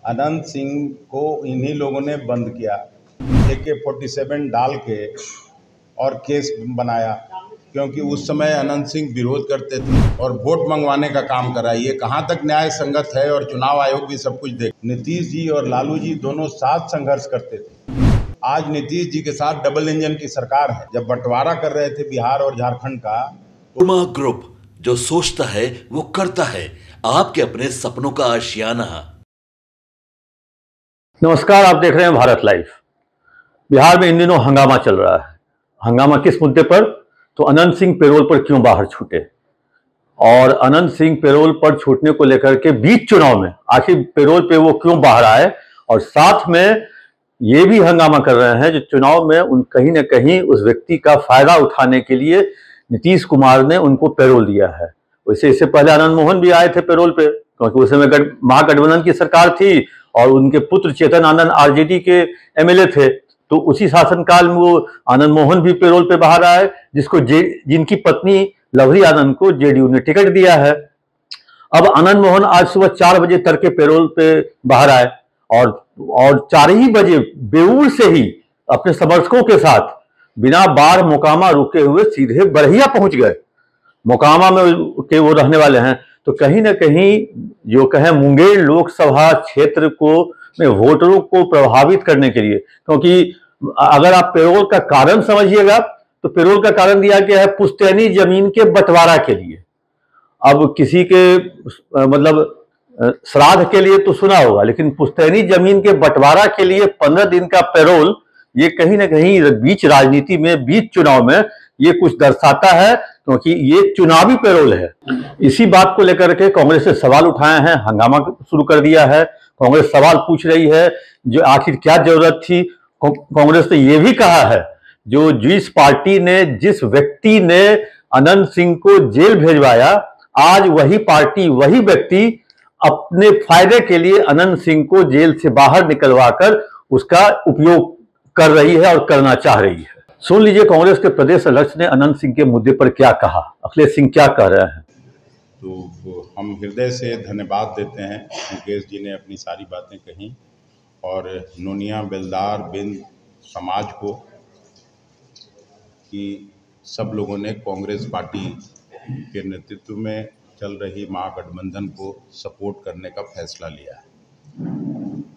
अनंत सिंह को इन्हीं लोगों ने बंद किया, AK-47 डाल के और केस बनाया, क्योंकि उस समय अनंत सिंह विरोध करते थे और वोट मंगवाने का काम करा। ये कहाँ तक न्याय संगत है? और चुनाव आयोग भी सब कुछ देख। नीतीश जी और लालू जी दोनों साथ संघर्ष करते थे। आज नीतीश जी के साथ डबल इंजन की सरकार है। जब बंटवारा कर रहे थे बिहार और झारखंड का, उमा ग्रुप, जो सोचता है वो करता है। आपके अपने सपनों का आशियाना। नमस्कार, आप देख रहे हैं भारत लाइव। बिहार में इन दिनों हंगामा चल रहा है। हंगामा किस मुद्दे पर? तो अनंत सिंह पैरोल पर क्यों बाहर छूटे, और अनंत सिंह पैरोल पर छूटने को लेकर के बीच चुनाव में आखिर पैरोल पे वो क्यों बाहर आए, और साथ में ये भी हंगामा कर रहे हैं जो चुनाव में उन कहीं ना कहीं उस व्यक्ति का फायदा उठाने के लिए नीतीश कुमार ने उनको पैरोल दिया है। वैसे इससे पहले आनंद मोहन भी आए थे पैरोल पे, क्योंकि उस समय महागठबंधन की सरकार थी और उनके पुत्र चेतन आनंद आरजेडी के MLA थे। तो उसी शासनकाल में वो आनंद मोहन भी पैरोल पे बाहर आए, जिनकी पत्नी लवरी आनंद को JDU ने टिकट दिया है। अब आनंद मोहन आज सुबह 4 बजे तड़के पैरोल पे बाहर आए और 4 ही बजे बेऊर से ही अपने समर्थकों के साथ बिना बाढ़ मोकामा रुके हुए सीधे बरहिया पहुंच गए। मोकामा में के वो रहने वाले हैं, तो कहीं ना कहीं जो कहें मुंगेर लोकसभा क्षेत्र को में वोटरों को प्रभावित करने के लिए, क्योंकि अगर आप पैरोल का कारण समझिएगा तो पैरोल का कारण दिया गया है पुश्तैनी जमीन के बंटवारा के लिए। अब किसी के श्राद्ध के लिए तो सुना होगा, लेकिन पुश्तैनी जमीन के बंटवारा के लिए 15 दिन का पैरोल, ये कहीं ना कहीं बीच राजनीति में, बीच चुनाव में ये कुछ दर्शाता है, क्योंकि ये चुनावी पैरोल है। इसी बात को लेकर के कांग्रेस ने सवाल उठाए हैं, हंगामा शुरू कर दिया है। कांग्रेस सवाल पूछ रही है जो आखिर क्या जरूरत थी। कांग्रेस ने यह भी कहा है जिस पार्टी ने, जिस व्यक्ति ने अनंत सिंह को जेल भेजवाया, आज वही पार्टी, वही व्यक्ति अपने फायदे के लिए अनंत सिंह को जेल से बाहर निकलवाकर उसका उपयोग कर रही है और करना चाह रही है। सुन लीजिए कांग्रेस के प्रदेश अध्यक्ष ने अनंत सिंह के मुद्दे पर क्या कहा। अखिलेश सिंह क्या कह रहे हैं? तो हम हृदय से धन्यवाद देते हैं। मुकेश जी ने अपनी सारी बातें कही और नोनिया बेलदार बिंद समाज को कि सब लोगों ने कांग्रेस पार्टी के नेतृत्व में चल रही महागठबंधन को सपोर्ट करने का फैसला लिया है।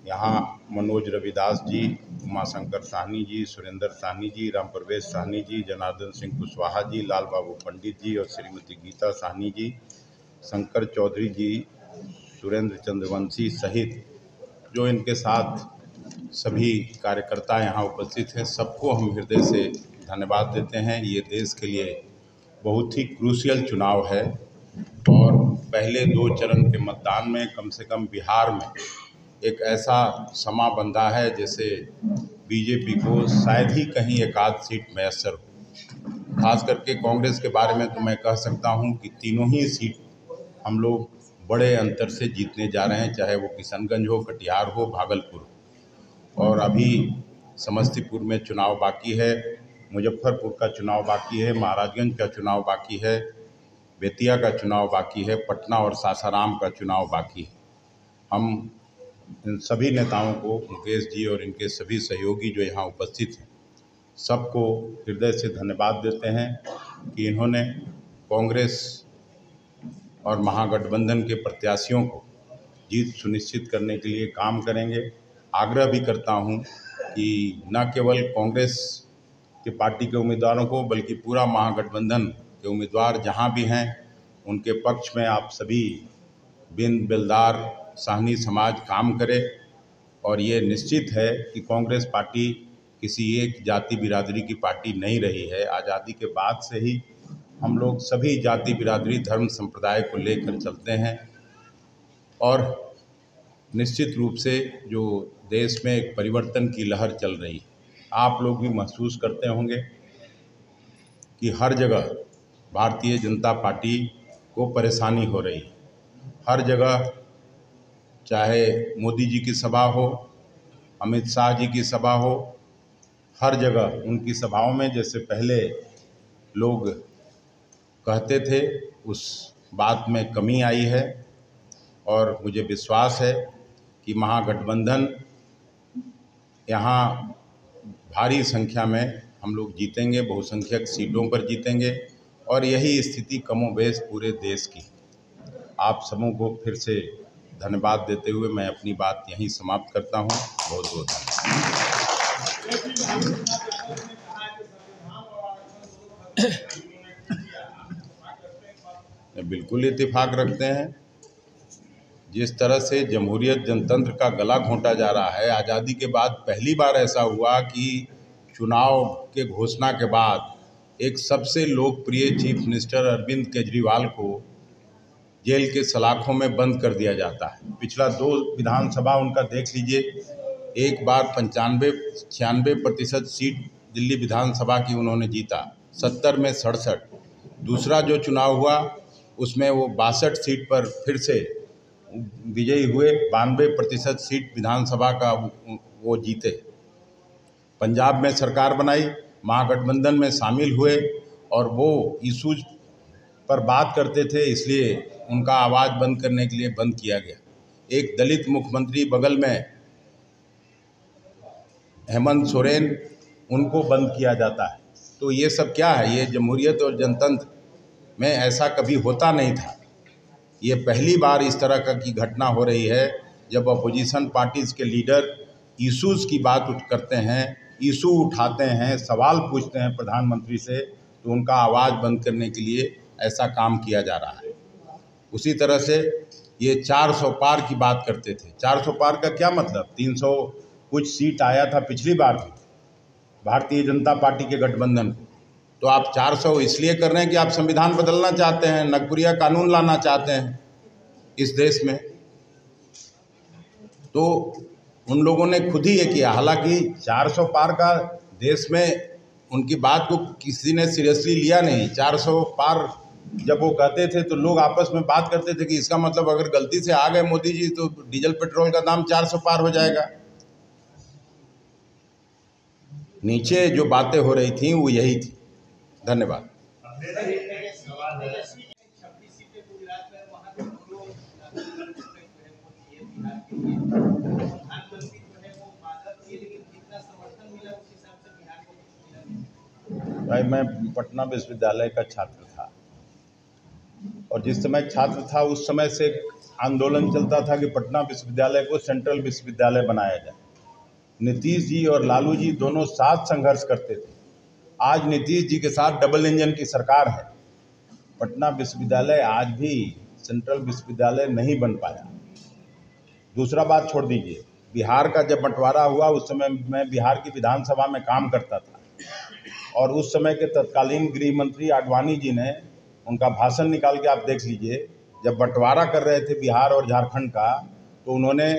यहाँ मनोज रविदास जी, उमाशंकर साहनी जी, सुरेंद्र साहनी जी, राम प्रवेश साहनी जी, जनार्दन सिंह कुशवाहा जी, लाल बाबू पंडित जी और श्रीमती गीता साहनी जी, शंकर चौधरी जी, सुरेंद्र चंद्रवंशी सहित जो इनके साथ सभी कार्यकर्ता यहाँ उपस्थित हैं, सबको हम हृदय से धन्यवाद देते हैं। ये देश के लिए बहुत ही क्रूशियल चुनाव है और पहले 2 चरण के मतदान में कम से कम बिहार में एक ऐसा समा बंधा है जैसे बीजेपी को शायद ही कहीं एक आध सीट मैसर हो। खास करके कांग्रेस के बारे में तो मैं कह सकता हूं कि तीनों ही सीट हम लोग बड़े अंतर से जीतने जा रहे हैं, चाहे वो किशनगंज हो, कटिहार हो, भागलपुर। और अभी समस्तीपुर में चुनाव बाकी है, मुजफ्फरपुर का चुनाव बाकी है, महाराजगंज का चुनाव बाकी है, बेतिया का चुनाव बाकी है, पटना और सासाराम का चुनाव बाकी है। हम इन सभी नेताओं को, मुकेश जी और इनके सभी सहयोगी जो यहाँ उपस्थित हैं, सबको हृदय से धन्यवाद देते हैं कि इन्होंने कांग्रेस और महागठबंधन के प्रत्याशियों को जीत सुनिश्चित करने के लिए काम करेंगे। आग्रह भी करता हूँ कि न केवल कांग्रेस की पार्टी के उम्मीदवारों को, बल्कि पूरा महागठबंधन के उम्मीदवार जहाँ भी हैं उनके पक्ष में आप सभी बिंद बेलदार साहनी समाज काम करे। और ये निश्चित है कि कांग्रेस पार्टी किसी एक जाति बिरादरी की पार्टी नहीं रही है। आज़ादी के बाद से ही हम लोग सभी जाति बिरादरी, धर्म, संप्रदाय को लेकर चलते हैं और निश्चित रूप से जो देश में एक परिवर्तन की लहर चल रही है, आप लोग भी महसूस करते होंगे कि हर जगह भारतीय जनता पार्टी को परेशानी हो रही है। हर जगह, चाहे मोदी जी की सभा हो, अमित शाह जी की सभा हो, हर जगह उनकी सभाओं में जैसे पहले लोग कहते थे उस बात में कमी आई है। और मुझे विश्वास है कि महागठबंधन यहाँ भारी संख्या में हम लोग जीतेंगे, बहुसंख्यक सीटों पर जीतेंगे और यही स्थिति कमोबेश पूरे देश की। आप सबों को फिर से धन्यवाद देते हुए मैं अपनी बात यहीं समाप्त करता हूँ। बहुत बहुत धन्यवाद। बिल्कुल इत्तेफाक रखते हैं। जिस तरह से जमहूरियत जनतंत्र का गला घोंटा जा रहा है, आज़ादी के बाद पहली बार ऐसा हुआ कि चुनाव के घोषणा के बाद एक सबसे लोकप्रिय चीफ मिनिस्टर अरविंद केजरीवाल को जेल के सलाखों में बंद कर दिया जाता है। पिछला 2 विधानसभा उनका देख लीजिए, एक बार 95-96% सीट दिल्ली विधानसभा की उन्होंने जीता, 70 में 67। दूसरा जो चुनाव हुआ उसमें वो 62 सीट पर फिर से विजयी हुए, 92% सीट विधानसभा का वो जीते। पंजाब में सरकार बनाई, महागठबंधन में शामिल हुए और वो इशूज पर बात करते थे, इसलिए उनका आवाज़ बंद करने के लिए बंद किया गया। एक दलित मुख्यमंत्री बगल में हेमंत सोरेन, उनको बंद किया जाता है। तो ये सब क्या है? ये जमहूरियत और जनतंत्र में ऐसा कभी होता नहीं था। ये पहली बार इस तरह का की घटना हो रही है जब अपोजिशन पार्टीज़ के लीडर इशूज़ की बात करते हैं, इशू उठाते हैं, सवाल पूछते हैं प्रधानमंत्री से, तो उनका आवाज़ बंद करने के लिए ऐसा काम किया जा रहा है। उसी तरह से ये 400 पार की बात करते थे। 400 पार का क्या मतलब? 300 कुछ सीट आया था पिछली बार भी भारतीय जनता पार्टी के गठबंधन को। तो आप 400 इसलिए कर रहे हैं कि आप संविधान बदलना चाहते हैं, नगपुरिया कानून लाना चाहते हैं इस देश में। तो उन लोगों ने खुद ही ये किया। हालांकि 400 पार का देश में उनकी बात को किसी ने सीरियसली लिया नहीं। 400 पार जब वो कहते थे तो लोग आपस में बात करते थे कि इसका मतलब अगर गलती से आ गए मोदी जी तो डीजल पेट्रोल का दाम 400 पार हो जाएगा। नीचे जो बातें हो रही थी वो यही थी। धन्यवाद। भाई, मैं पटना विश्वविद्यालय का छात्र था और जिस समय छात्र था उस समय से आंदोलन चलता था कि पटना विश्वविद्यालय को सेंट्रल विश्वविद्यालय बनाया जाए। नीतीश जी और लालू जी दोनों साथ संघर्ष करते थे। आज नीतीश जी के साथ डबल इंजन की सरकार है। पटना विश्वविद्यालय आज भी सेंट्रल विश्वविद्यालय नहीं बन पाया। दूसरा बात छोड़ दीजिए, बिहार का जब बंटवारा हुआ उस समय मैं बिहार की विधानसभा में काम करता था और उस समय के तत्कालीन गृह मंत्री आडवाणी जी ने उनका भाषण निकाल के आप देख लीजिए, जब बंटवारा कर रहे थे बिहार और झारखंड का, तो उन्होंने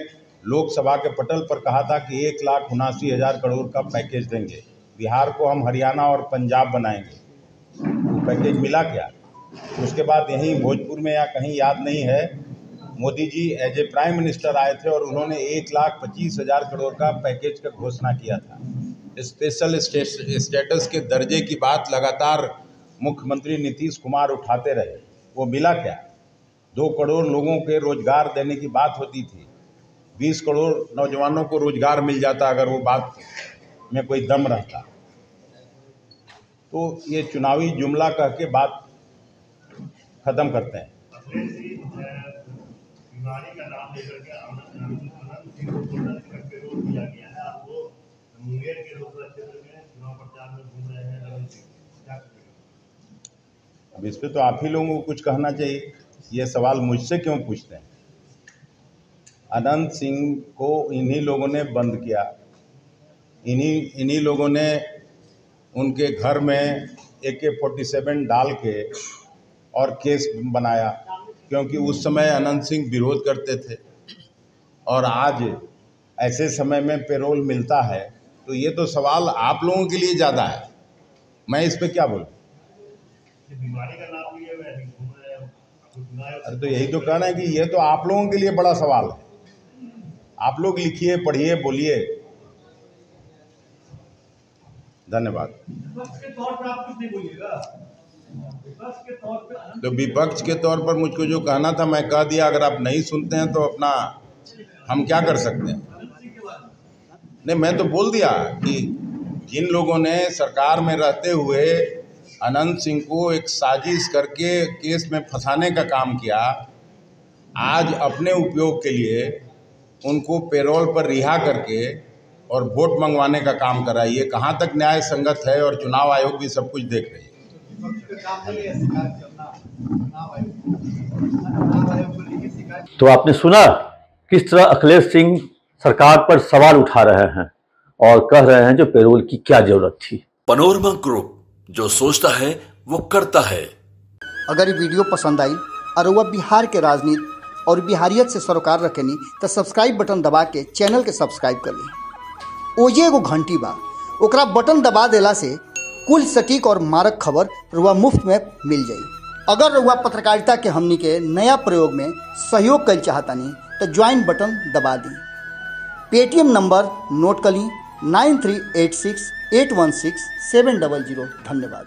लोकसभा के पटल पर कहा था कि 1,79,000 करोड़ का पैकेज देंगे, बिहार को हम हरियाणा और पंजाब बनाएंगे। तो पैकेज मिला क्या? उसके बाद यहीं भोजपुर में या कहीं याद नहीं है, Modi ji as a prime minister आए थे और उन्होंने 1,25,000 करोड़ का पैकेज का घोषणा किया था। स्पेशल स्टेटस के दर्जे की बात लगातार मुख्यमंत्री नीतीश कुमार उठाते रहे। वो मिला क्या? 2 करोड़ लोगों के रोजगार देने की बात होती थी। 20 करोड़ नौजवानों को रोजगार मिल जाता अगर वो बात में कोई दम रहता। तो ये चुनावी जुमला कह के बात खत्म करते हैं। बीमारी का नाम लेकर के अनंत सिंह को विरोध किया गया है। आप वो मुंगेर के लोकसभा क्षेत्र में चुनाव प्रचार में घूम रहे हैं अनंत सिंह, क्या करेंगे? अब इस पे तो आप ही लोगों को कुछ कहना चाहिए। ये सवाल मुझसे क्यों पूछते हैं? अनंत सिंह को इन्हीं लोगों ने बंद किया, इन्हीं लोगों ने उनके घर में AK-47 डाल के और केस बनाया, क्योंकि उस समय अनंत सिंह विरोध करते थे और आज ऐसे समय में पेरोल मिलता है। तो ये तो सवाल आप लोगों के लिए ज़्यादा है, मैं इस पे क्या बोलूं? बीमारी का नाम लिए हुए घूम रहे हैं। अरे तो यही तो कहना है कि ये तो आप लोगों के लिए बड़ा सवाल है। आप लोग लिखिए, पढ़िए, बोलिए। धन्यवाद। विपक्ष के तौर पर आप कुछ नहीं बोलिएगा। तो विपक्ष के तौर पर मुझको जो कहना था मैं कह दिया। अगर आप नहीं सुनते हैं तो अपना हम क्या कर सकते हैं? नहीं, मैं तो बोल दिया कि जिन लोगों ने सरकार में रहते हुए अनंत सिंह को एक साजिश करके केस में फंसाने का काम किया, आज अपने उपयोग के लिए उनको पेरोल पर रिहा करके और वोट मंगवाने का काम करा। ये कहाँ तक न्याय संगत है? और चुनाव आयोग भी सब कुछ देख रही है। तो आपने सुना किस तरह अखिलेश सिंह सरकार पर सवाल उठा रहे हैं और कह रहे हैं जो पेरोल की क्या जरूरत थी। पनोरमा ग्रुप, जो सोचता है वो करता है। अगर ये वीडियो पसंद आई और वह बिहार के राजनीति और बिहारियत से सरोकार रखेनी तो सब्सक्राइब बटन दबा के चैनल के सब्सक्राइब कर ली। ओजे एगो घंटी बा, ओकरा बटन दबा देला से कुल सटीक और मारक खबर रुआ मुफ्त में मिल जाई। अगर रुआ पत्रकारिता के हमनी के नया प्रयोग में सहयोग कर चाहतानी तो ज्वाइन बटन दबा दी। पेटीएम नंबर नोट कर ली 9386816700। धन्यवाद।